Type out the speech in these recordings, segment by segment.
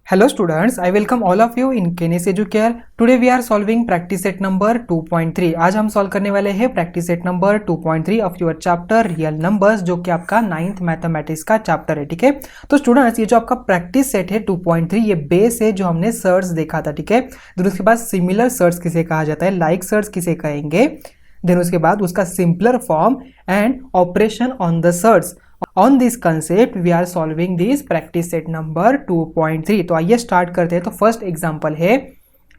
Hello students, I welcome all of you in Kenis Educare. Today we are solving practice set number 2.3. आज हम solve करने वाले हैं practice set number 2.3 of your chapter real numbers, जो कि आपका 9th mathematics का chapter है। ठीक है, तो स्टूडेंट्स ये जो आपका प्रैक्टिस सेट है 2.3 ये बेस है जो हमने सर्च देखा था। ठीक है, देन उसके बाद सिमिलर सर्च किसे कहा जाता है, लाइक सर्च किसे कहेंगे, देन उसके बाद उसका simpler form and operation on the search. On this concept we are solving this practice set number 2.3। तो आइए स्टार्ट करते हैं। तो फर्स्ट एग्जांपल है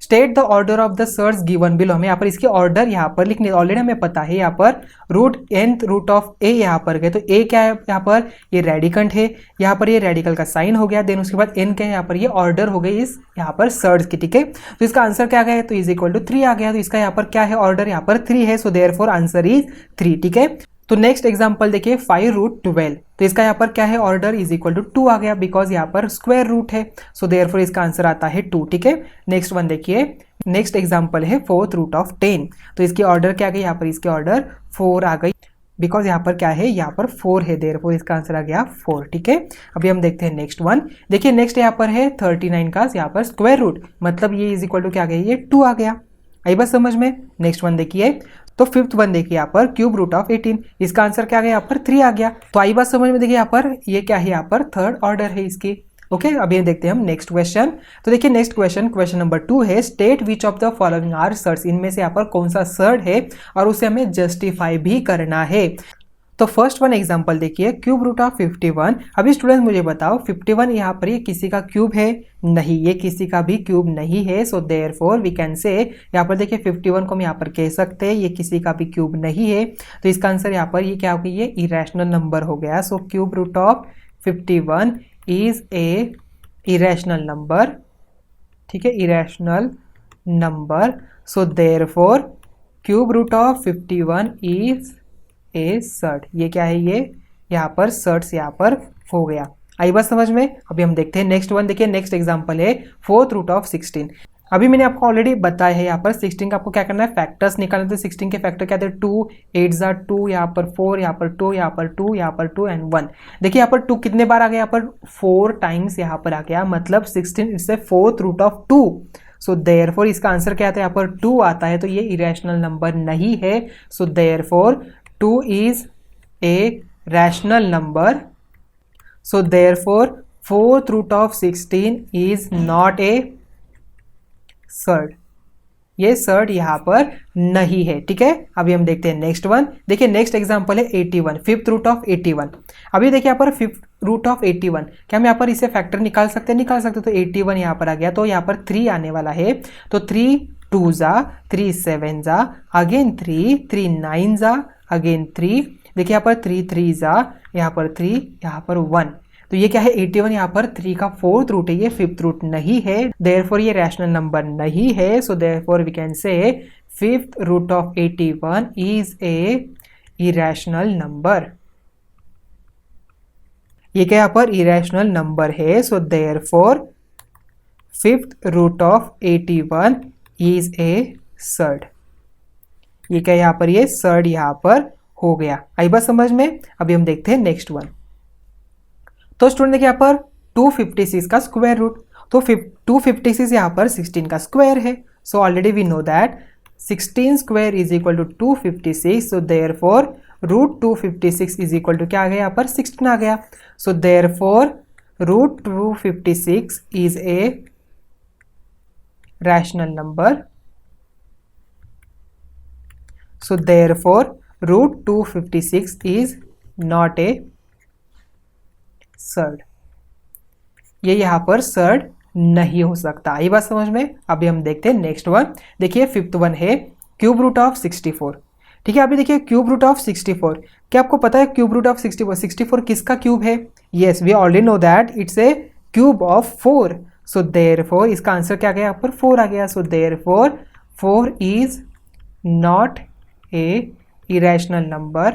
state the order of the search given below. हमें यहाँ पर इसके ऑर्डर यहाँ पर लिखने, ऑलरेडी हमें पता है यहाँ पर root nth root of a यहाँ पर गए, तो a क्या है यहाँ पर, ये रेडिकंट है, यहाँ पर ये रेडिकल का साइन हो गया, देन उसके बाद n क्या है यहाँ पर, ये ऑर्डर हो गई इस यहाँ पर सर्च की। ठीक है, तो इसका आंसर क्या गया है, तो इज इक्वल टू 3 आ गया, तो इसका यहाँ पर क्या है ऑर्डर, यहाँ पर 3 है, सो देयरफॉर आंसर इज 3। ठीक है, तो नेक्स्ट एग्जांपल देखिए 5 रूट 12, तो इसका यहाँ पर क्या है ऑर्डर, इज इक्वल टू 2 आ गया, बिकॉज यहाँ पर स्क्वायर रूट है, सो देयरफॉर इसका आंसर आता है 2। ठीक है, नेक्स्ट वन देखिए, नेक्स्ट एग्जांपल है 4th रूट ऑफ 10, तो इसकी ऑर्डर क्या गई यहाँ पर, इसकी ऑर्डर 4 आ गई, बिकॉज यहाँ पर क्या है, यहाँ पर 4 है, देयरफॉर इसका आंसर आ गया 4। ठीक है, अभी हम देखते हैं नेक्स्ट वन। देखिए नेक्स्ट यहाँ पर है 39 का यहाँ पर स्क्वायर रूट, मतलब ये इज इक्वल टू क्या गया, ये 2 आ गया। आई बात समझ में। नेक्स्ट वन देखिए, तो 5th वन देखिए यहाँ पर क्यूब रूट ऑफ 18, इसका आंसर क्या गया यहाँ पर 3 आ गया। तो आई बात समझ में। देखिए यहाँ पर ये क्या है, यहाँ पर थर्ड ऑर्डर है इसकी। ओके, अभी देखते हैं हम नेक्स्ट क्वेश्चन। तो देखिए नेक्स्ट क्वेश्चन, क्वेश्चन नंबर 2 है state which of the following are surd. इनमें से यहाँ पर कौन सा सर्ड है और उसे हमें जस्टिफाई भी करना है। तो फर्स्ट वन एग्जांपल देखिए क्यूब रूट ऑफ 51। अभी स्टूडेंट मुझे बताओ 51 यहाँ पर ये किसी का क्यूब है, नहीं, ये किसी का भी क्यूब नहीं है, सो देयरफॉर वी कैन से, यहाँ पर देखिए 51 को हम यहाँ पर कह सकते हैं ये किसी का भी क्यूब नहीं है, तो इसका आंसर यहाँ पर ये क्या हो गया, ये इरेशनल नंबर हो गया। So cube root of 51 is a irrational number. ठीक है, irrational number, so therefore cube root of 51 is a surd. ये क्या है, ये यहाँ पर सर्ड्स यहाँ पर हो गया। आई बात समझ में। अभी हम देखते हैं नेक्स्ट वन। देखिए नेक्स्ट एग्जांपल है 4th रूट ऑफ 16। अभी मैंने आपको ऑलरेडी बताया है यहाँ पर 16 का आपको क्या करना है, फैक्टर्स निकालने। तो 16 के फैक्टर क्या थे, 2 8 जार 2, यहाँ पर 4, यहाँ पर 2, यहाँ पर 2, यहाँ पर 2 एंड 1। देखिए यहाँ पर 2 कितने बार आ गया, यहाँ पर 4 टाइम्स यहाँ पर आ गया, मतलब 16 इससे 4th root of 2। So therefore इसका आंसर क्या आता है, यहाँ पर 2 आता है, तो ये इरेशनल नंबर नहीं है। So therefore 2 is a rational number, so therefore 4th root of 16 is not a surd। ये सर्ड यहाँ पर नहीं है। ठीक है, अभी हम देखते हैं नेक्स्ट वन। देखिए नेक्स्ट एग्जांपल है 81, 5th रूट ऑफ 81। अभी देखिए यहाँ पर 5th रूट ऑफ 81, क्या हम यहाँ पर इसे फैक्टर निकाल सकते हैं, निकाल सकते हैं। तो 81 यहाँ पर आ गया, तो यहाँ पर 3 आने वाला है, तो 3 2 जा, 3 7 जा, अगेन 3 9 जा, अगेन 3, देखिए यहाँ पर 3 3 जा, यहाँ पर 3, यहाँ पर 1। तो ये क्या है 81, यहाँ पर 3 का 4th रूट है, ये 5th रूट नहीं है, देयरफॉर ये रैशनल नंबर नहीं है। So therefore we can say 5th root of 81 is a irrational number. ये क्या यहाँ पर इरेशनल नंबर है, so therefore 5th root of 81 is a surd. ये क्या यहाँ पर, ये सर्ड यहाँ पर हो गया। आई बात समझ में। अभी हम देखते हैं नेक्स्ट वन। तो स्टूडेंट देखिए यहाँ पर 256 का स्क्वायर रूट, तो 256 यहाँ पर 16 का स्क्वायर है, so already we know that 16 square is equal to 256, so therefore root 256 is equal to क्या आ गया, यहाँ पर 16 आ गया। So therefore root 256 is a rational number, so therefore root 256 is not a surd। ये यहाँ पर सर्ड नहीं हो सकता। आई बात समझ में। अभी हम देखते हैं नेक्स्ट वन। देखिए 5th वन है क्यूब रूट ऑफ 64। ठीक है, अभी देखिए क्यूब रूट ऑफ 64, क्या आपको पता है क्यूब रूट ऑफ 64 किसका क्यूब है? Yes, we already know that it's a cube of 4। So therefore इसका आंसर क्या गया, यहाँ पर 4 आ गया। So therefore 4 is not a irrational number.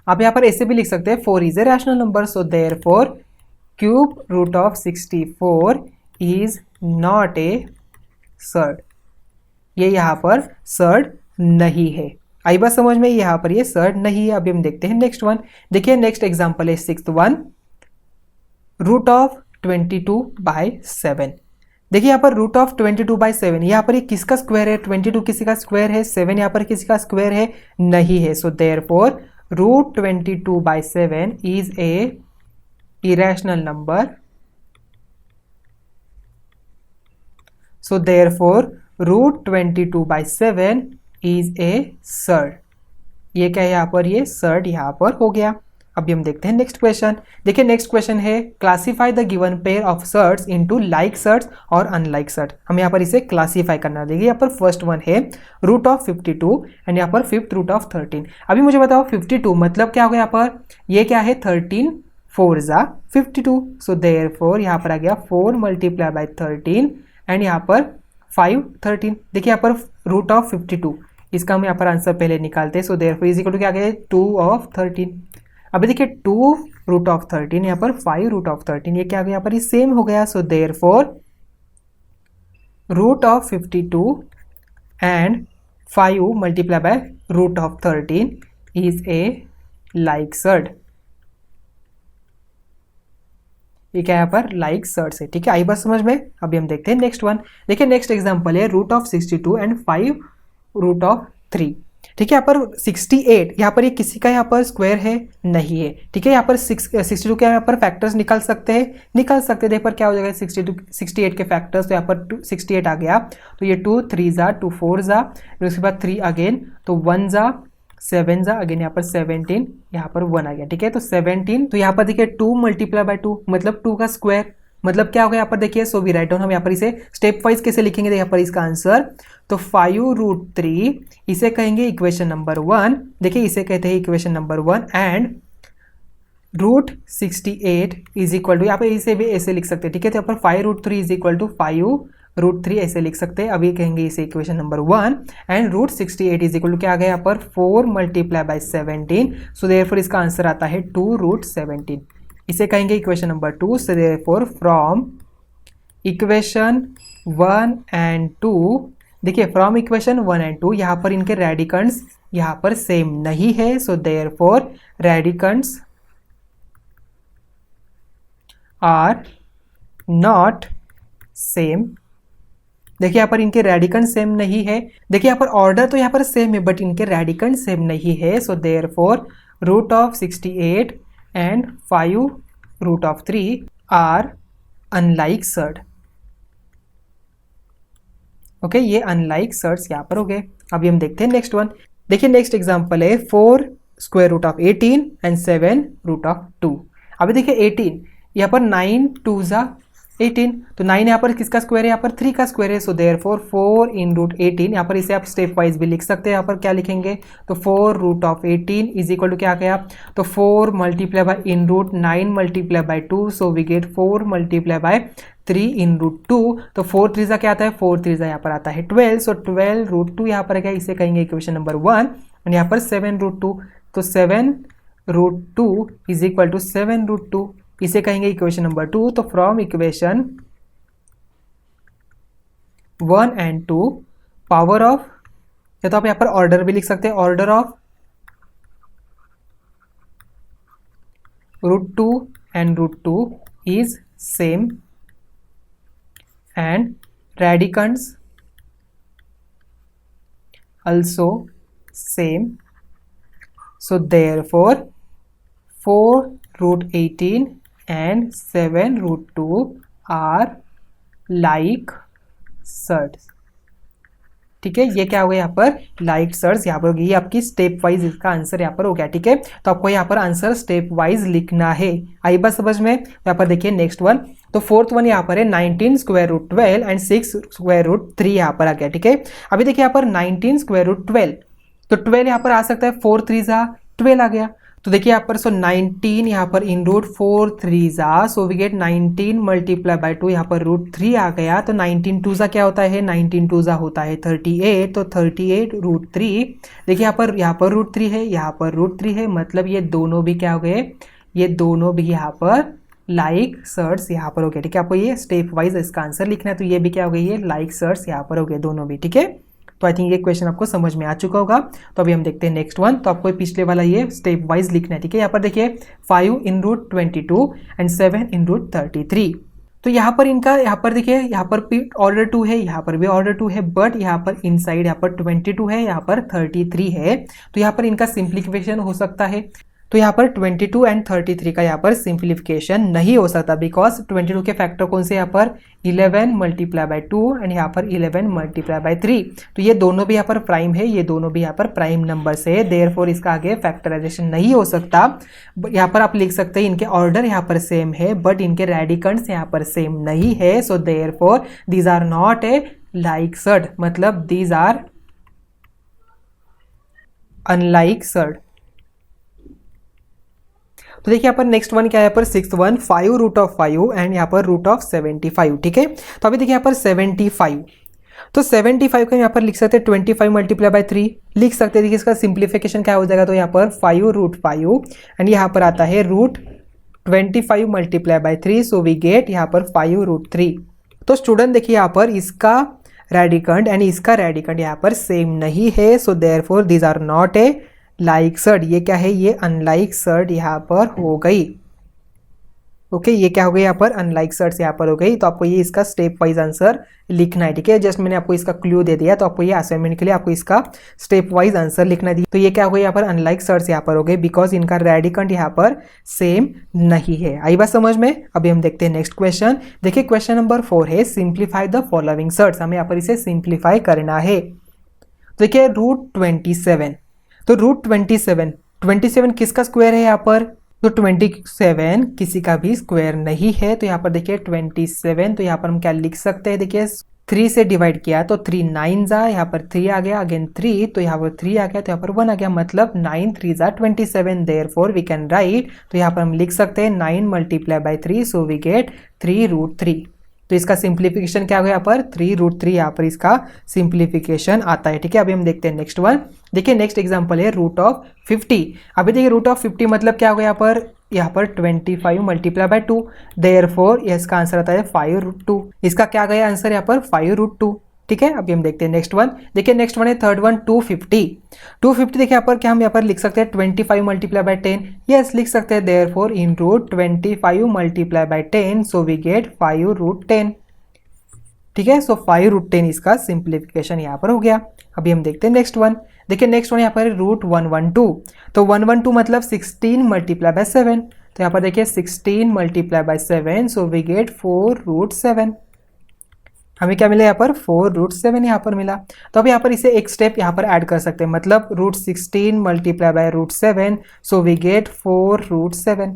आप यहाँ पर ऐसे भी लिख सकते हैं 4 is a rational number, so therefore cube root of 64 is not a surd. ये यहाँ पर सर्ड नहीं है। आई बात समझ में, यहाँ पर ये सर्ड नहीं है। अभी हम देखते हैं नेक्स्ट वन। देखिए नेक्स्ट एग्जांपल है 6th वन, रूट ऑफ 22/7। देखिए यहाँ पर रूट ऑफ 22/7, यहाँ पर ये किसका स्क्वायर है? 22 किसी का स्क्वायर है, 7 यहाँ पर किसी का स्क्वायर है? नहीं है। So therefore root 22/7 is a irrational number. So therefore root 22/7 is a surd. ये क्या है यहाँ पर? ये सर्ड यहाँ पर हो गया। अभी हम देखते हैं नेक्स्ट क्वेश्चन। देखिए नेक्स्ट क्वेश्चन है classify the given pair of surds into like surds और अनलाइक सर्ट। हम यहाँ पर इसे क्लासीफाई करना। देखिए यहाँ पर फर्स्ट वन है रूट ऑफ 52 एंड यहाँ पर फिफ्थ रूट ऑफ 13। अभी मुझे बताओ 52 मतलब क्या होगा? यहाँ पर ये क्या है? 13 4 ज़ा 52। सो देयरफॉर यहाँ पर आ गया 4 मल्टीप्लाई बाई 13 एंड यहाँ पर 5 13। देखिए यहाँ पर रूट ऑफ 52, इसका हम यहाँ पर आंसर पहले निकालते हैं। So therefore is equal to क्या आ गया? 2 ऑफ 13। अभी देखिए 2 रूट ऑफ 13 यहाँ पर 5 रूट ऑफ 13, ये क्या आ गया? यहाँ पर ये सेम हो गया। So therefore root of 52 and 5 multiply by root of 13 is a like surd. ये क्या यहाँ पर? लाइक सर्ड से। ठीक है, आई बात समझ में? अभी हम देखते हैं नेक्स्ट वन। देखिए नेक्स्ट एग्जांपल है root of 62 and 5 root of 3। ठीक है, यहाँ पर 68, यहाँ पर ये किसी का यहाँ पर स्क्वायर है? नहीं है। ठीक है, यहाँ पर 62 के यहाँ पर फैक्टर्स निकाल सकते हैं? निकाल सकते हैं। देखिए पर क्या हो जाएगा? 68 के फैक्टर्स, तो यहाँ पर 68 आ गया, तो ये 2 3 ज़ा 2 4 ज़ा, फिर उसके बाद 3 अगेन, तो 1 ज़ा 7 ज़ा अगेन, यहाँ पर 17, यहाँ पर 1 आ गया। ठीक है, तो 17, तो यहाँ पर देखिए 2 मल्टीप्लाई बाय 2 मतलब 2 का स्क्वायर, मतलब क्या होगा यहाँ पर? देखिए सो वी राइट डाउन, हम यहाँ पर इसे स्टेप वाइज कैसे लिखेंगे? यहाँ पर इसका आंसर, तो 5 रूट 3 इसे कहेंगे इक्वेशन नंबर 1। देखिए इसे कहते हैं equation number 1 and root 68 is equal to, यहाँ पर इसे भी ऐसे लिख सकते हैं। ठीक है, तो यहाँ पर 5 root 3 is equal to 5 root 3 ऐसे लिख सकते हैं। अभी कहेंगे इसे equation number 1 and root 68 is equal to क्या आ गया यहाँ पर? 4 मल्टीप्लाई बाई 17। सो देयरफॉर इसका आंसर आता है 2 रूट 17। इसे कहेंगे equation number 2। So therefore from equation 1 and 2, देखिए फ्रॉम इक्वेशन 1 एंड 2 यहाँ पर इनके रेडिकंड्स यहाँ पर सेम नहीं है। So therefore radicands are not same. देखिए यहाँ पर इनके रेडिकंड सेम नहीं है। देखिए यहाँ पर ऑर्डर तो यहाँ पर सेम है बट इनके रेडिकंड सेम नहीं है। So therefore root of 68 and 5 root of 3 are unlike surd. Okay, ये अनलाइक सर्ट्स यहाँ पर हो गए। अभी हम देखते हैं नेक्स्ट वन। देखिए नेक्स्ट एग्जांपल है 4 square root of 18 and 7 root of 2। अभी देखिए 18, यहाँ पर 9 2 ज़ा 18, तो 9 यहाँ पर किसका स्क्वायर है? यहाँ पर 3 का स्क्वायर है। सो देयरफॉर 4 इन रूट 18, यहाँ पर इसे आप स्टेप वाइज भी लिख सकते हैं। यहाँ पर क्या लिखेंगे? तो 4 root of 18 is equal to क्या आ गया? तो 4 multiply by in root 9 multiply by 2, so we get 4 multiply by 3 in root 2। तो 4 3 ज़ा क्या आता है? 4 3 ज़ा यहाँ पर आता है 12। सो 12 रूट 2 यहाँ पर क्या? इसे कहेंगे इक्वेशन नंबर 1 एंड यहाँ पर 7 रूट 2, तो 7 root 2 is equal to 7 root 2, इसे कहेंगे इक्वेशन नंबर 2। तो from equation 1 and 2 power of, या तो आप यहाँ पर ऑर्डर भी लिख सकते हैं, order of root 2 and root 2 is same and radicands also same. So therefore 4 root 18 and 7 root 2 are like surds. ठीक है, ये क्या हो गया यहाँ पर? लाइक सर्स यहाँ पर होगी। ये आपकी स्टेप वाइज इसका आंसर यहाँ पर हो गया। ठीक है, तो आपको यहाँ पर आंसर स्टेप वाइज लिखना है। आई बात समझ में? यहाँ पर देखिए नेक्स्ट वन, तो फोर्थ वन यहाँ पर है 19 square root 12 and 6 square root 3 यहाँ पर आ गया। ठीक है, अभी देखिए यहाँ पर 19 स्क्वायर रूट 12, तो 12 यहाँ पर आ सकता है, 4 3 ज़ा 12 आ गया। तो देखिए यहाँ पर सो 19 यहाँ पर इन रूट 4 3 ज़ा, so we get 19 multiply by 2, यहाँ पर रूट 3 आ गया। तो 19 2 ज़ा क्या होता है? 19 2 ज़ा होता है 38, तो 38 रूट 3। देखिए यहाँ पर रूट 3 है, यहाँ पर रूट 3 है, मतलब ये दोनों भी क्या हो गए? ये दोनों भी यहाँ पर लाइक सर्ट्स यहाँ पर हो गए। ठीक है, आपको ये स्टेप वाइज इसका आंसर लिखना है, तो ये भी क्या हो गई? ये लाइक सर्ट्स यहाँ पर हो गए दोनों भी। ठीक है, तो आई थिंक ये क्वेश्चन आपको समझ में आ चुका होगा। तो अभी हम देखते हैं नेक्स्ट वन। तो आपको पिछले वाला ये स्टेप वाइज लिखना है। ठीक है, यहाँ पर देखिए 5 इन रूट 22 एंड 7 इन रूट 33। तो यहाँ पर इनका, यहाँ पर देखिए, यहाँ पर भी ऑर्डर 2 है, यहाँ पर भी ऑर्डर 2 है, बट यहाँ पर इनसाइड यहाँ पर 22 है, यहाँ पर 33 है, तो यहाँ पर इनका सिंप्लीफिकेशन हो सकता है। तो यहाँ पर 22 एंड 33 का यहाँ पर सिंप्लीफिकेशन नहीं हो सकता, बिकॉज 22 के फैक्टर कौन से यहाँ पर 11 मल्टीप्लाई बाय 2 एंड यहाँ पर 11 मल्टीप्लाई बाय 3, तो ये दोनों भी यहाँ पर प्राइम है, ये दोनों भी यहाँ पर प्राइम नंबर से, देयरफॉर इसका आगे फैक्टराइजेशन नहीं हो सकता। यहाँ पर आप लिख सकते हैं इनके ऑर्डर यहाँ पर सेम है, बट इनके रेडिकंड्स यहाँ पर सेम नहीं है, so therefore these are not a like surds, मतलब दीज आर अनलाइक्सड। तो देखिए यहाँ पर नेक्स्ट वन क्या है, यहाँ पर 6 1 5 रूट ऑफ 5 एंड यहाँ पर रूट ऑफ 75, ठीक है। तो अभी देखिए यहाँ पर 75, तो 75 का यहाँ पर लिख सकते हैं 25 मल्टीप्लाई बाय 3 लिख सकते हैं। देखिए इसका सिंप्लीफिकेशन क्या हो जाएगा, तो यहाँ पर 5 रूट 5 एंड यहाँ पर आता है root 25 multiply by 3, so we get यहाँ पर 5 रूट 3। तो स्टूडेंट देखिए यहाँ पर इसका रेडिकंड एंड इसका रेडिकंड यहाँ पर सेम नहीं है, so therefore these are not a like surds. ये क्या है, ये अनलाइक्सड यहाँ पर हो गई। ओके ये क्या हो गई यहाँ पर अनलाइक्सड यहाँ पर हो गई। तो आपको ये इसका स्टेप वाइज आंसर लिखना है, ठीक है। जस्ट मैंने आपको इसका क्लू दे दिया, तो आपको ये असाइनमेंट के लिए आपको इसका स्टेप वाइज आंसर लिखना है। तो ये क्या हो गई यहाँ पर अनलाइक्सड यहाँ पर हो गई, बिकॉज इनका रेडिकंड यहाँ पर सेम नहीं है। आई बात समझ में। अभी हम देखते हैं नेक्स्ट क्वेश्चन। देखिए क्वेश्चन नंबर 4 है सिंप्लीफाई द फॉलोइंग सर्ट्स, हमें यहाँ पर इसे सिंप्लीफाई करना है। देखिए रूट 27, तो रूट 27 किसका स्क्वायर है यहाँ पर, तो 27 किसी का भी स्क्वायर नहीं है। तो यहाँ पर देखिए 27, तो यहाँ पर हम क्या लिख सकते हैं, देखिए 3 से डिवाइड किया तो 3 9 जा, यहाँ पर 3 आ गया, अगेन 3, तो यहाँ पर 3 आ गया, तो यहाँ पर 1 आ गया, मतलब 9 3 जा 27, देयरफॉर वी कैन राइट, तो यहाँ पर हम लिख सकते हैं 9 multiply by 3, so we get 3 root 3। तो इसका सिंप्लीफिकेशन क्या होगा यहाँ पर 3 रूट 3, यहाँ पर इसका सिंप्लीफिकेशन आता है, ठीक है। अभी हम देखते हैं नेक्स्ट वन। देखिए नेक्स्ट एग्जांपल है रूट ऑफ 50। अभी देखिए रूट ऑफ 50 मतलब क्या होगा यहाँ पर 25 मल्टीप्लाई बाय 2, देयरफॉर इसका आंसर आता है 5 रूट 2। इसका क्या गया आंसर यहाँ पर 5 रूट 2, ठीक है। अभी हम देखते हैं नेक्स्ट वन। देखिए नेक्स्ट वन है थर्ड वन 250। देखिए यहाँ पर क्या हम यहाँ पर लिख सकते हैं 25 मल्टीप्लाई बाय 10, यस लिख सकते हैं, therefore in root 25 multiply by 10, so we get 5 root 10, ठीक है। सो 5 रूट 10 इसका सिंप्लीफिकेशन यहाँ पर हो गया। अभी हम देखते हैं नेक्स्ट वन। देखिए नेक्स्ट वन यहाँ पर रूट 112, तो 112 मतलब 16 मल्टीप्लाई बाय 7, तो यहाँ पर देखिए 16 multiply by 7, so we get 4 root 7। हमें क्या मिला यहाँ पर 4 रूट 7 यहाँ पर मिला। तो अब यहाँ पर इसे एक स्टेप यहाँ पर ऐड कर सकते हैं, मतलब root 16 multiply by root 7, so we get 4 root 7।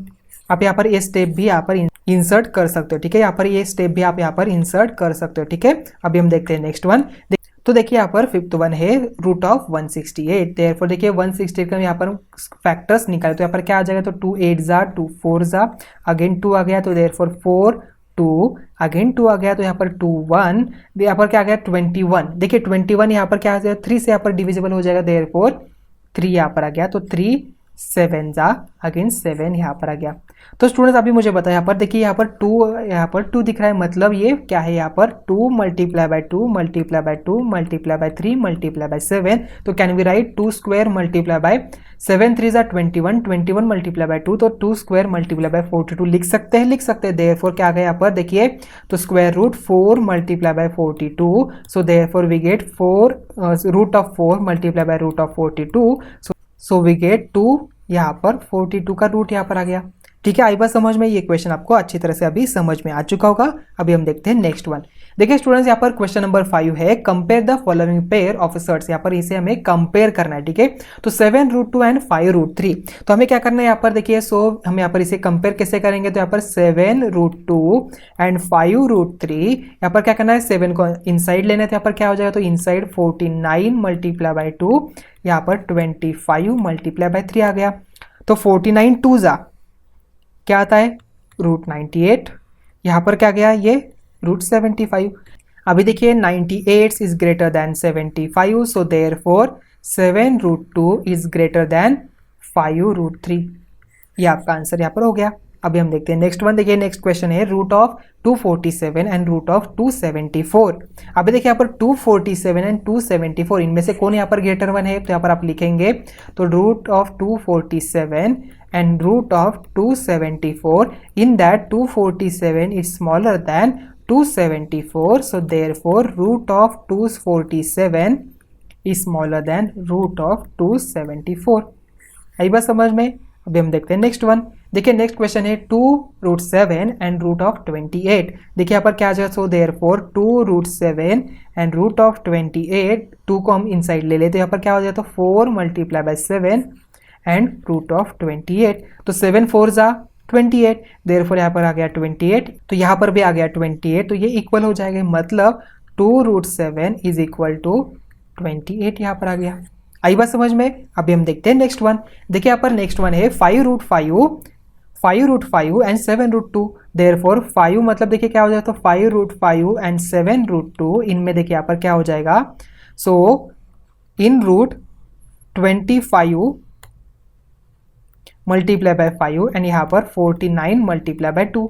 आप यहाँ पर ये स्टेप भी यहाँ पर इंसर्ट कर सकते हो, ठीक है। यहाँ पर ये स्टेप भी आप यहाँ पर इंसर्ट कर सकते हो, ठीक है। अभी हम देखते हैं नेक्स्ट वन। तो देखिए यहाँ पर फिफ्थ वन है रूट ऑफ 168, देयरफॉर देखिए 168 का यहाँ पर फैक्टर्स निकाले, तो यहाँ पर क्या आ जाएगा, तो 2 8 जा 2 4 जा, अगेन 2 आ गया, तो देयरफॉर 4 2, अगेन 2 आ गया, तो यहाँ पर 2 1, यहाँ पर क्या आ गया 21। देखिए 21 यहाँ पर क्या आ जाएगा 3 से यहाँ पर डिविजिबल हो जाएगा, देयरफॉर 3 यहाँ पर आ गया, तो 3 7 जा, अगेन 7 यहाँ पर आ गया। तो स्टूडेंट्स अभी मुझे बताया यहाँ पर देखिए यहाँ पर 2 दिख रहा है, मतलब ये क्या है यहाँ पर 2 multiply by 2 multiply by 2 multiply by 3 multiply by 7, तो can we write 2 square multiply by 7 3 जा 21, 21 मल्टीप्लाई बाय 2, तो 2 स्क्वायर मल्टीप्लाई बाय 42 लिख सकते हैं। देयरफॉर क्या आ गया यहाँ पर देखिए, तो square root 4 multiply by 42, so therefore we get 4 root of 4 multiply by root of 42, so we get 2, यहाँ पर 42 का रूट यहाँ पर आ गया, ठीक है। आई बात समझ में, ये क्वेश्चन आपको अच्छी तरह से अभी समझ में आ चुका होगा। अभी हम देखते हैं नेक्स्ट वन। देखिए स्टूडेंट्स यहाँ पर क्वेश्चन नंबर 5 है compare the following pair of surds, यहाँ पर इसे हमें कंपेयर करना है, ठीक है। तो 7 रूट 2 एंड 5 रूट 3, तो हमें क्या करना है यहाँ पर देखिए, सो हम यहाँ पर इसे कंपेयर कैसे करेंगे, तो यहाँ पर 7 रूट 2 एंड 5 रूट 3, यहाँ पर क्या करना है 7 को इनसाइड लेना है, तो यहाँ पर क्या हो जाएगा, तो इनसाइड 49 मल्टीप्लाई बाय 2, यहाँ पर 25 मल्टीप्लाई बाय 3 आ गया, तो 49 2 जा क्या आता है रूट 98, यहाँ पर क्या गया ये रूट 75। अभी देखिए 98 is greater than 75, so therefore 7 root 2 is greater than 5 root 3, ये आपका आंसर यहाँ पर हो गया। अभी हम देखते हैं नेक्स्ट वन। देखिए नेक्स्ट क्वेश्चन है root of 247 and root of 274। अभी देखिए यहाँ पर 247 एंड 274 इनमें से कौन यहाँ पर ग्रेटर वन है, तो यहाँ पर आप लिखेंगे तो root of 247 and root of 274, in that 247 is smaller than 274, so therefore root of 247 is smaller than root of 274। आई बात समझ में। अभी हम देखते हैं नेक्स्ट वन। देखिए नेक्स्ट क्वेश्चन है 2√7 एंड रूट ऑफ 28। देखिए यहाँ पर क्या आ जाएगा, so therefore 2√7 and root of 28, 2 को हम इनसाइड ले लेते हैं, यहाँ पर क्या हो जाए तो 4 multiply by 7 and root of 28, तो 7 4 जा 28, देयरफॉर यहाँ पर आ गया 28, तो यहाँ पर भी आ गया 28, तो ये इक्वल हो जाएगा, मतलब 2√7 इज इक्वल टू 28 यहाँ पर आ गया। आई बात समझ में। अभी हम देखते हैं नेक्स्ट वन। देखिए यहाँ पर नेक्स्ट वन है 5√5 एंड 7√2, देयरफॉर 5 मतलब देखिए क्या हो जाएगा तो 5√5 एंड 7√2, इनमें देखिए यहाँ पर क्या हो जाएगा, सो इन रूट 25 मल्टीप्लाई बाय 5 एंड यहाँ पर 49 मल्टीप्लाई बाय 2,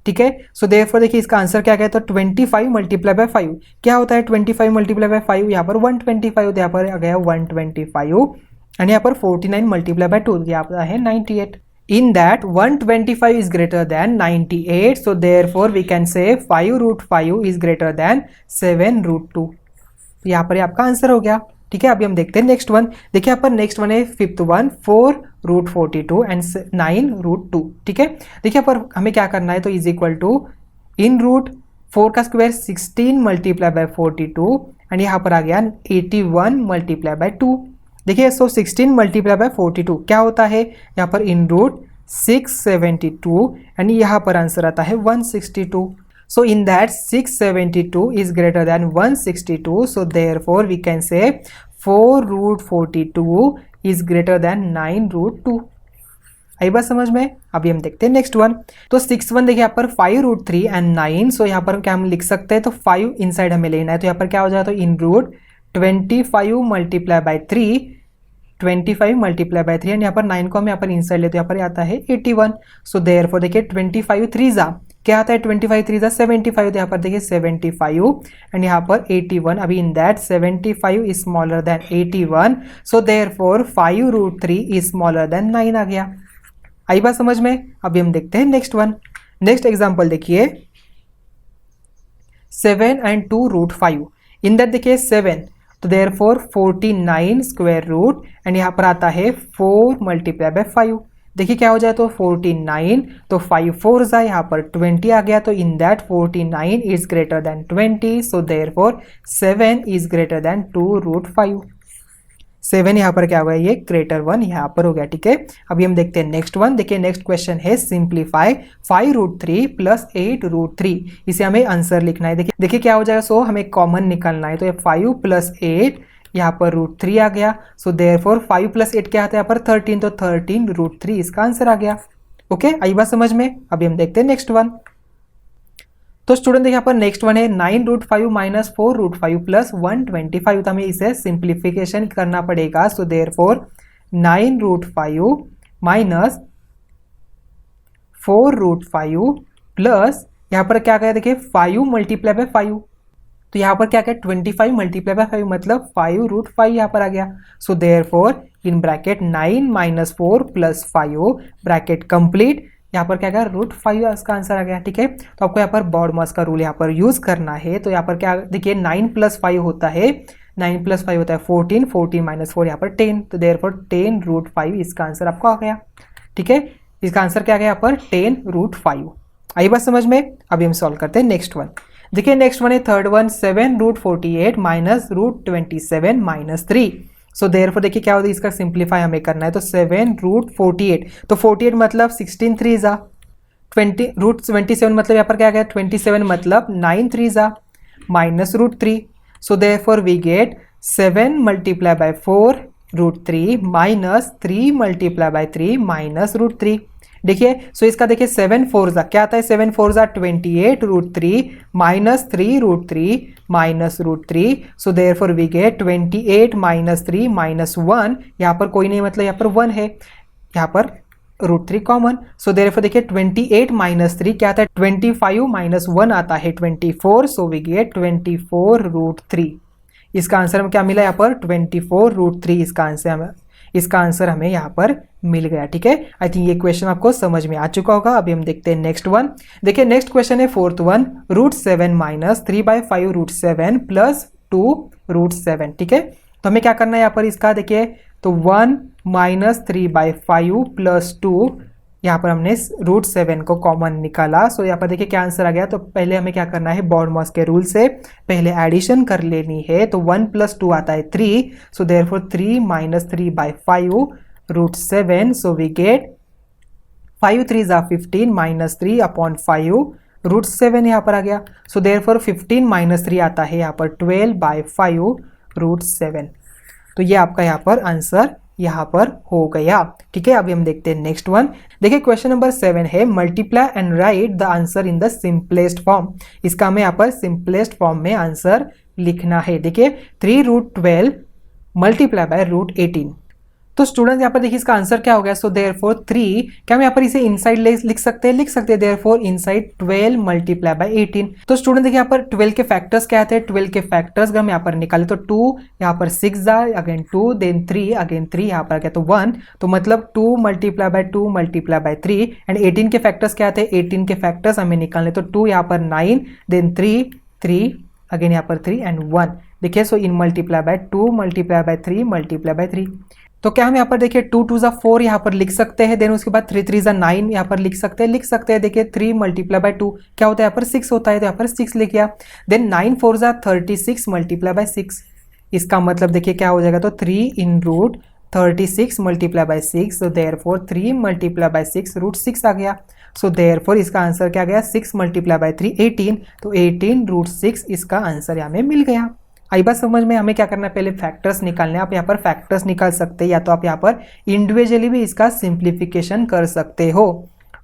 ठीक है। सो देयरफॉर देखिए इसका आंसर क्या गया, तो 25 मल्टीप्लाई बाय 5 क्या होता है, 25 मल्टीप्लाई बाय 5 यहाँ पर 125, तो यहाँ पर आ गया 125 एंड यहाँ पर 49 मल्टीप्लाई बाय 2 यहाँ पर है 98। In that 125 is greater than 98, so therefore we can say 5√5 is greater then 7√2, यहाँ पर आपका आंसर हो गया, ठीक है। अभी हम देखते हैं नेक्स्ट वन। देखिए यहाँ पर नेक्स्ट वन है फिफ्थ वन 4√42 एंड 9√2, ठीक है। देखिए यहाँ पर हमें क्या करना है, तो is equal to in root 4 का स्क्वायर 16 मल्टीप्लाई बाय 42 एंड यहाँ पर आ गया 81 मल्टीप्लाई बाय 2। देखिए सो 16 मल्टीप्लाई बाय 42 क्या होता है, यहाँ पर इन रूट 672 एंड यहाँ पर आंसर आता है 162। So in that 672 is greater than 162, so therefore we can say 4√42 is greater than 9√2। आई बात समझ में। अभी हम देखते हैं नेक्स्ट वन। तो 6 देखिए यहाँ पर 5√3 एंड 9, सो यहाँ पर क्या हम लिख सकते हैं, तो 5 इनसाइड हमें लेना है, तो यहाँ पर क्या हो जाए तो in root 25 multiply by 3, 25 multiply by 3 and यहाँ पर 9 को हम यहाँ पर इनसाइड लेते हैं, यहाँ पर आता है 81। सो देयरफॉर देखिए 25 3 जा क्या आता है, 25 3 जा 75, तो यहाँ पर देखिए 75 एंड यहाँ पर 81। अभी in that 75 is smaller then 81, so therefore 5√3 is smaller then 9 आ गया। आई बात समझ में। अभी हम देखते हैं नेक्स्ट वन। नेक्स्ट एग्जांपल देखिए 7 एंड 2√5। इन दैट देखिए 7, तो देयरफॉर 49 स्क्वायर रूट एंड यहाँ पर आता है 4 मल्टीप्लाई बाय 5। देखिए क्या हो जाए तो 49, तो 5 4 जाए यहाँ पर 20 आ गया, तो in that 49 is greater then 20, so therefore 7 is greater then 2√5। 7 यहाँ पर क्या होगा, ये ग्रेटर 1 यहाँ पर हो गया, ठीक है। अभी हम देखते हैं नेक्स्ट वन। देखिए नेक्स्ट क्वेश्चन है सिंप्लीफाई 5√3 प्लस 8√3, इसे हमें आंसर लिखना है। देखिए क्या हो जाएगा, सो हमें कॉमन निकालना है, तो ये 5 प्लस 8 यहाँ पर √3 आ गया, सो देयरफॉर 5 प्लस 8 क्या आता है यहाँ पर 13, तो 13√3 इसका आंसर आ गया। ओके, आई बात समझ में। अभी हम देखते हैं नेक्स्ट वन। तो स्टूडेंट देखिए यहाँ पर नेक्स्ट वन है 9√5 माइनस 4√5 प्लस 125, तो हमें इसे सिंप्लीफिकेशन करना पड़ेगा, सो देयरफॉर 9√5 माइनस 4√5 प्लस यहाँ पर क्या गया, देखिए 5 मल्टीप्लाई बाय 5, तो यहाँ पर क्या क्या 25 मल्टीप्लाई बाय 5 मतलब 5√5 यहाँ पर आ गया, so therefore in bracket 9 minus 4 plus 5 bracket complete, यहाँ पर क्या गया √5 इसका आंसर आ गया, ठीक है। तो आपको यहाँ पर बॉडमॉस का रूल यहाँ पर यूज करना है, तो यहाँ पर क्या देखिए 9 + 5 होता है, 9 + 5 होता है 14, 14 माइनस 4 यहाँ पर 10, तो देयरफॉर 10√5 इसका आंसर आपको आ गया, ठीक है। इसका आंसर क्या आ गया यहाँ पर 10√5। आई बात समझ में। अभी हम सॉल्व करते हैं नेक्स्ट वन। देखिए नेक्स्ट वन है third one 7√48 minus √27 minus 3, so therefore देखिए क्या होता है, इसका सिंप्लीफाई हमें करना है, तो 7√48, तो 48 मतलब 16 3 जा 20√27 मतलब यहाँ पर क्या गया 27 मतलब 9 3 जा minus √3, so therefore we get 7 multiply by 4√3 minus 3 multiply by 3 minus √3। देखिए सो इसका देखिए 7 4 जा क्या आता है, 7 4 जा 28√3 minus 3√3 minus √3, so therefore we get 28 minus 3 minus 1, यहाँ पर कोई नहीं मतलब यहाँ पर 1 है, यहाँ पर √3 कॉमन, सो देयरफॉर देखिए 28 माइनस 3 क्या आता है 25 माइनस 1 आता है 24, सो वी गेट 24 √3। इसका आंसर हमें क्या मिला यहाँ पर 24 √3 इसका आंसर हमें यहाँ पर मिल गया। ठीक है, आई थिंक ये क्वेश्चन आपको समझ में आ चुका होगा। अभी हम देखते हैं नेक्स्ट वन। देखिए नेक्स्ट क्वेश्चन है फोर्थ वन, √7 माइनस 3/5 √7 प्लस 2 √7। ठीक है, तो हमें क्या करना है यहाँ पर इसका देखिए, तो 1 माइनस 3/5 प्लस 2, यहाँ पर हमने √7 को कॉमन निकाला। सो यहाँ पर देखिए क्या आंसर आ गया। तो पहले हमें क्या करना है, बॉर्नमॉस के रूल से पहले एडिशन कर लेनी है। तो 1 प्लस 2 आता है 3, so therefore 3 minus 3/5 √7, so we get 5 3 ज़ा 15 माइनस 3/5 √7 यहाँ पर आ गया। सो देयरफॉर 15 माइनस 3 आता है यहाँ पर 12/5 √7। तो ये आपका यहाँ पर आंसर यहाँ पर हो गया। ठीक है, अभी हम देखते हैं नेक्स्ट वन। देखिए क्वेश्चन नंबर 7 है, multiply and right the answer in the simplest form. इसका हमें यहाँ पर सिंपलेस्ट फॉर्म में आंसर लिखना है। देखिए 3 √12 मल्टीप्लाई बाय √18। तो स्टूडेंट यहाँ पर देखिए इसका आंसर क्या हो गया। सो देयरफॉर 3, क्या हम यहाँ पर इसे इनसाइड लिख सकते हैं देयरफॉर इनसाइड 12 मल्टीप्लाई बाय 18। तो स्टूडेंट देखिए यहाँ पर 12 के फैक्टर्स क्या आते हैं, 12 के फैक्टर्स अगर हम यहाँ पर निकाले तो 2, यहाँ पर 6 जा अगेन 2, देन 3 अगेन 3, यहाँ पर क्या तो 1, तो मतलब 2 multiply by 2 multiply by 3। And 18 के फैक्टर्स क्या आते हैं, 18 के फैक्टर्स हमें निकालने, तो 2 यहाँ पर 9, देन 3 अगेन यहाँ पर 3 एंड 1। देखिए so in multiply by 2 multiply by 3 multiply by 3। तो क्या हम यहाँ पर देखिए 2 2 ज़ा 4 यहाँ पर लिख सकते हैं, देन उसके बाद 3 3 ज़ा 9 यहाँ पर लिख सकते हैं। देखिए 3 मल्टीप्लाई बाय 2 क्या होता है, यहाँ पर 6 होता है, तो यहाँ पर 6 लिख गया। देन 9 4 ज़ा 36 मल्टीप्लाई बाय 6, इसका मतलब देखिए क्या हो जाएगा, तो 3 इन √36 मल्टीप्लाई बाय 6, तो देयरफॉर 3 मल्टीप्लाई बाय 6 √6 आ गया। सो देयरफॉर इसका आंसर क्या गया, 6 मल्टीप्लाई बाय 3 18, तो 18 √6 इसका आंसर यहाँ में मिल गया। आई बात समझ में। हमें क्या करना है, पहले फैक्टर्स निकालने। आप यहाँ पर फैक्टर्स निकाल सकते हैं, या तो आप यहाँ पर इंडिविजुअली भी इसका सिंप्लीफिकेशन कर सकते हो।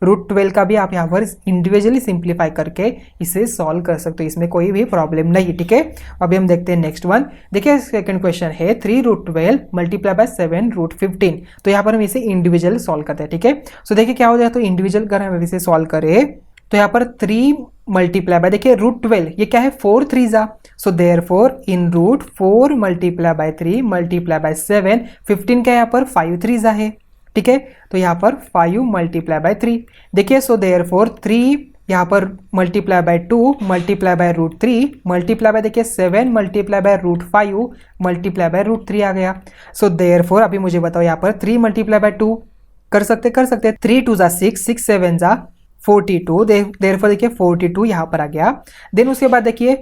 √12 का भी आप यहाँ पर इंडिविजुअली सिंप्लीफाई करके इसे सॉल्व कर सकते हो, इसमें कोई भी प्रॉब्लम नहीं। ठीक है, अभी हम देखते हैं नेक्स्ट वन। देखिए सेकंड क्वेश्चन है 3 √12 मल्टीप्लाई बाय 7 √15। तो यहाँ पर हम इसे इंडिविजुअल सॉल्व करते हैं। ठीक है, सो देखिए क्या हो जाए, तो इंडिविजुअल अगर हम इसे सॉल्व करें तो यहाँ पर 3 मल्टीप्लाई बाय देखिए √12 ये क्या है 4 3 ज़ा, so therefore in √4 multiply by 3 multiply by 7, 15 क्या यहाँ पर 5 3 ज़ा है। ठीक है, तो यहाँ पर 5 मल्टीप्लाई बाय 3। देखिए सो देयरफॉर 3 यहाँ पर multiply by 2 multiply by √3 multiply bye देखिए 7 मल्टीप्लाई बाय √5 मल्टीप्लाई बाय √3 आ गया। सो देयरफॉर अभी मुझे बताओ यहाँ पर 3 मल्टीप्लाई बाय 2 कर सकते 3 2 ज़ा 6 6 7 ज़ा 42, देयरफॉर देखिए 42 यहाँ पर आ गया। देन उसके बाद देखिए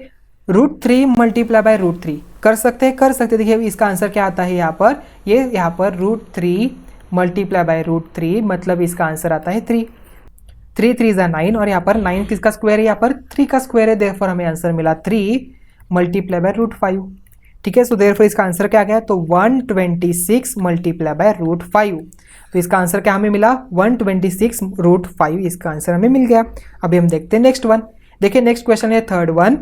√3 मल्टीप्लाई बाय √3 कर सकते हैं। देखिए इसका आंसर क्या आता है यहाँ पर, ये यहाँ पर √3 मल्टीप्लाई बाय √3 मतलब इसका आंसर आता है 3 3 3 ज़ा 9, और यहाँ पर 9 किसका स्क्वायर है, यहाँ पर 3 का स्क्वायर है, देयरफॉर हमें आंसर मिला 3 मल्टीप्लाई बाय √5। ठीक है, सो देयरफॉर इसका आंसर क्या गया, तो 126 मल्टीप्लाई बाय √5। तो इसका आंसर क्या हमें मिला 126 √5, इसका आंसर हमें मिल गया। अभी हम देखते हैं नेक्स्ट वन। देखिए नेक्स्ट क्वेश्चन है थर्ड वन,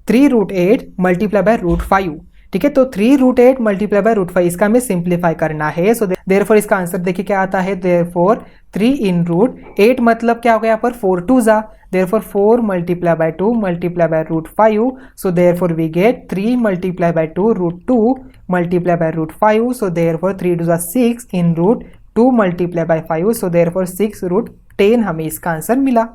3 √8 मल्टीप्लाई बाय √5। ठीक है, तो 3 √8 मल्टीप्लाई बाय √5 इसका हमें सिंप्लीफाई करना है। सो देयरफॉर इसका आंसर देखिए क्या आता है, देयरफॉर 3 इन √8 मतलब क्या हो गया यहाँ पर 4 2 ज़ा, therefore 4 multiply by 2 multiply by √5, so therefore we get 3 multiply by 2 √2 multiply by √5, so therefore 3 2 ज़ा 6 in √2 multiply by 5, so therefore 6 √10 हमें इसका आंसर मिला।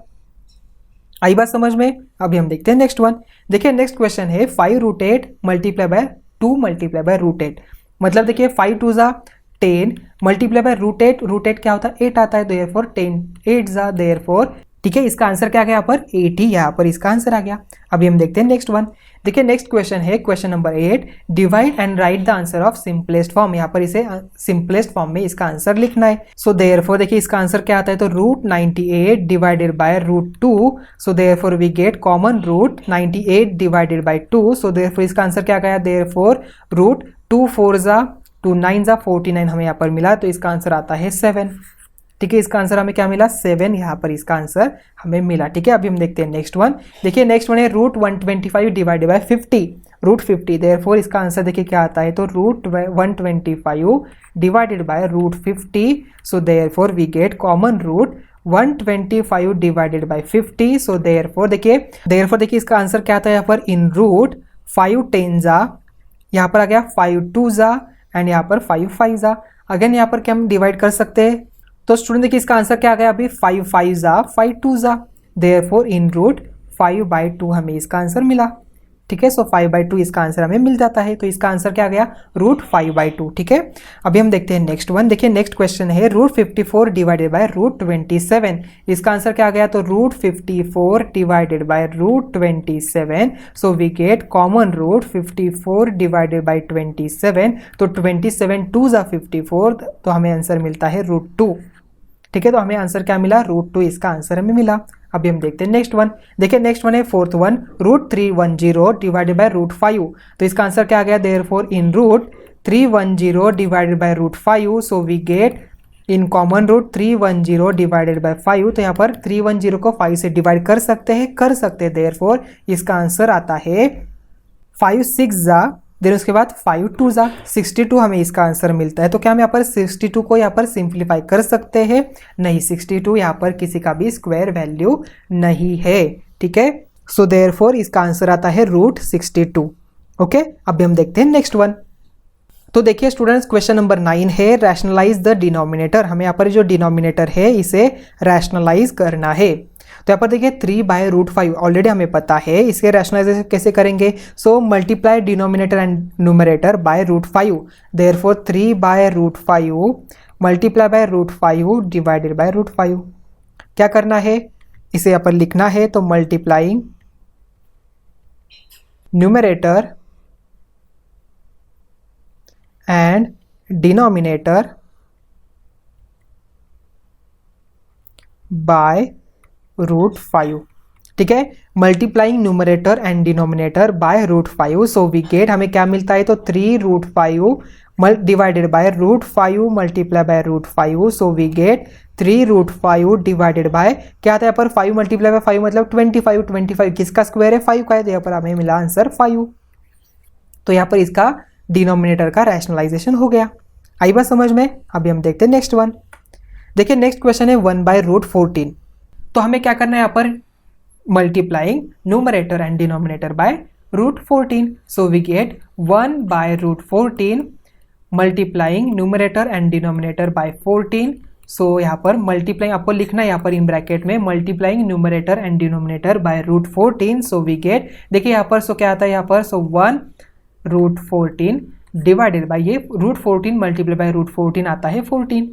आई बात समझ में। अभी हम देखते हैं नेक्स्ट वन। देखिए नेक्स्ट क्वेश्चन है 5 √8 मल्टीप्लाई बाय 2 मल्टीप्लाई बाय √8, मतलब देखिए 5 2 ज़ा 10 मल्टीप्लाई बाय √8 क्या होता है 8 आता है, देयरफॉर 10 8 ज़ा देयरफॉर। ठीक है, इसका आंसर क्या गया यहाँ पर 80, यहाँ पर इसका आंसर आ गया। अभी हम देखते हैं नेक्स्ट वन। देखिए नेक्स्ट क्वेश्चन है question number 8, divide and right the answer of simplest form. यहाँ पर इसे सिंपलेस्ट फॉर्म में इसका आंसर लिखना है। सो देयरफॉर देखिए इसका आंसर क्या आता है, तो √98 divided by √2, so therefore we get common √98 divided by 2, so therefore इसका आंसर क्या गया, देयरफॉर √2 4 ज़ा 2 9 ज़ा 49 हमें यहाँ पर मिला, तो इसका आंसर आता है 7। ठीक है, इसका आंसर हमें क्या मिला 7, यहाँ पर इसका आंसर हमें मिला। ठीक है, अभी हम देखते हैं नेक्स्ट वन। देखिए नेक्स्ट वन है √125 डिवाइडेड बाय 50। रूट 50, देयरफॉर इसका आंसर देखिए क्या आता है, तो root 125 divided by root 50, so therefore we get common root 125 divided by 50, so therefore देखिए इसका आंसर क्या आता है यहाँ पर, इन रूट 5 10 जा, यहाँ पर आ गया 5 2 जा एंड यहाँ पर 5 5 जा। अगेन यहाँ पर क्या हम डिवाइड कर सकते हैं, तो स्टूडेंट देखिए इसका आंसर क्या आ गया अभी, 5 5 जा 5 2 जा, देयरफॉर इन रूट 5/2 हमें इसका आंसर मिला। ठीक है, सो 5/2 इसका आंसर हमें मिल जाता है, तो इसका आंसर क्या आ गया, रूट 5/2। ठीक है, अभी हम देखते हैं नेक्स्ट वन। देखिए नेक्स्ट क्वेश्चन है रूट 54 डिवाइडेड बाय रूट 27, इसका आंसर क्या आ गया, तो root 54 divided by root 27, so we get common root 54 divided by 27, तो 27 2 जा 54, तो हमें आंसर मिलता है रूट 2। ठीक है, तो हमें आंसर क्या मिला, रूट 2 इसका आंसर हमें मिला। अभी हम देखते हैं नेक्स्ट वन। देखिए नेक्स्ट वन है fourth one, root 310 divided by root 5, तो इसका आंसर क्या आ गया, therefore in root 310 divided by root 5, so we get in common root 310 divided by 5, तो यहाँ पर 310 को 5 से डिवाइड कर सकते हैं, देयरफॉर इसका आंसर आता है 5 6 जा, देन उसके बाद 5 2 जा 62, हमें इसका आंसर मिलता है। तो क्या हम यहाँ पर 62 को यहाँ पर सिंप्लीफाई कर सकते हैं, नहीं, 62 यहाँ पर किसी का भी स्क्वायर वैल्यू नहीं है। ठीक है, सो देयरफॉर इसका आंसर आता है रूट 62। ओके, अभी हम देखते हैं नेक्स्ट वन। तो देखिए स्टूडेंट्स क्वेश्चन नंबर 9 है रैशनलाइज द डिनोमिनेटर, हमें यहाँ पर जो डिनोमिनेटर है इसे रैशनलाइज करना है। तो यहाँ पर देखिए 3/√5 ऑलरेडी हमें पता है, इसके रैशनलाइजेशन कैसे करेंगे, so multiply denominator and numerator bye √5, therefore 3/√5 multiply by √5 divided by √5। क्या करना है, इसे यहाँ पर लिखना है, तो multiplying numerator and denominator by √5। ठीक है, multiplying numerator and denominator by √5, so we get हमें क्या मिलता है, तो 3√5 divided by √5 multiply by √5, so we get 3√5 divided by क्या आता है यहाँ पर 5 मल्टीप्लाई बाय 5 मतलब 25 किसका स्क्वायर है, 5 का है, तो यहाँ पर हमें मिला आंसर 5। तो यहाँ पर इसका डिनोमिनेटर का रैशनलाइजेशन हो गया। आई बात समझ में। अभी हम देखते हैं नेक्स्ट वन। देखिए नेक्स्ट क्वेश्चन है 1/√14, तो हमें क्या करना है यहाँ पर, multiplying numerator and denominator by √14, so we get 1/√14 multiplying numerator and denominator by 14, so यहाँ पर मल्टीप्लाइंग आपको लिखना है यहाँ पर इन ब्रैकेट में, multiplying numerator and denominator by √14, so we get देखिए यहाँ पर सो क्या आता है यहाँ पर, सो 1/√14 डिवाइडेड बाय ये √14 मल्टीप्लाई बाय √14 आता है 14,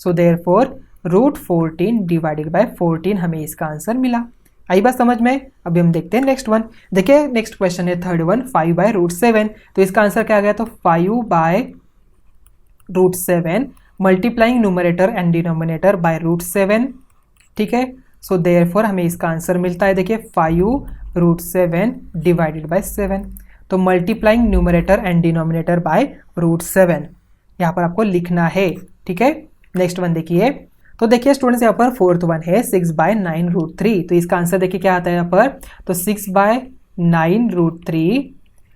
सो देयरफॉर √14 डिवाइडेड बाय 14 हमें इसका आंसर मिला। आई बात समझ में। अभी हम देखते हैं नेक्स्ट वन। देखिए नेक्स्ट क्वेश्चन है थर्ड वन 5/√7, तो इसका आंसर क्या आ गया, तो 5/√7 multiplying numerator and denominator bye √7। ठीक है, सो देयरफॉर हमें इसका आंसर मिलता है, देखिए 5√7 डिवाइडेड बाय 7, तो multiplying numerator and denominator bye √7 यहाँ पर आपको लिखना है। ठीक है, नेक्स्ट वन देखिए, तो देखिए स्टूडेंट्स यहाँ पर फोर्थ वन है 6/9√3, तो इसका आंसर देखिए क्या आता है यहाँ पर, तो 6/9√3,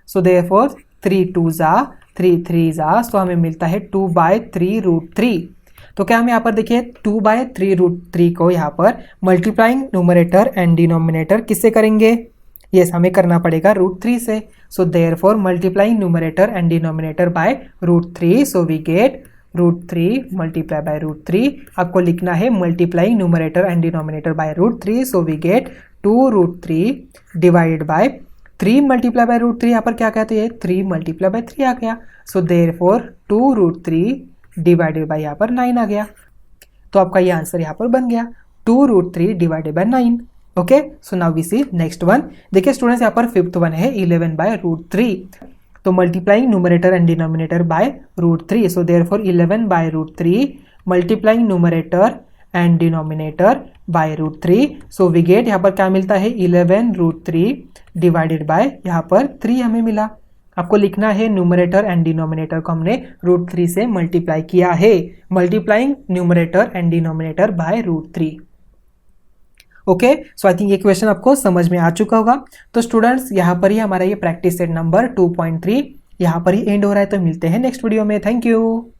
सो देयरफॉर 3 2 जा 3 3 जा, तो हमें मिलता है 2/3√3। तो क्या हम यहाँ पर देखिए 2/3√3 को यहाँ पर मल्टीप्लाइंग न्यूमरेटर एंड डिनोमिनेटर किससे करेंगे, यस हमें करना पड़ेगा √3 से, so therefore multiplying numerator and denominator by √3, so we get √3 multiply by √3, आपको लिखना है multiplying numerator and denominator by √3, so we get 2√3 divided by 3 multiply by √3, यहाँ पर क्या कहते हैं 3 मल्टीप्लाई बाय 3 आ गया, सो देयरफॉर 2√3 डिवाइडेड बाय यहाँ पर 9 आ गया। तो आपका ये आंसर यहाँ पर बन गया 2√3 divided by 9। Okay, so now we see next one. देखिए स्टूडेंट्स यहाँ पर फिफ्थ वन है 11/√3, तो multiplying numerator and denominator by √3, so therefore 11/√3 multiplying numerator and denominator by √3, so we get यहाँ पर क्या मिलता है 11√3 डिवाइडेड बाय यहाँ पर 3 हमें मिला। आपको लिखना है न्यूमरेटर एंड डिनोमिनेटर को हमने √3 से मल्टीप्लाई किया है, multiplying numerator and denominator by √3। Okay, so I think ये क्वेश्चन आपको समझ में आ चुका होगा। तो स्टूडेंट्स यहाँ पर ही हमारा ये प्रैक्टिस सेट नंबर 2.3 यहाँ पर ही एंड हो रहा है। तो मिलते हैं नेक्स्ट वीडियो में। Thank you.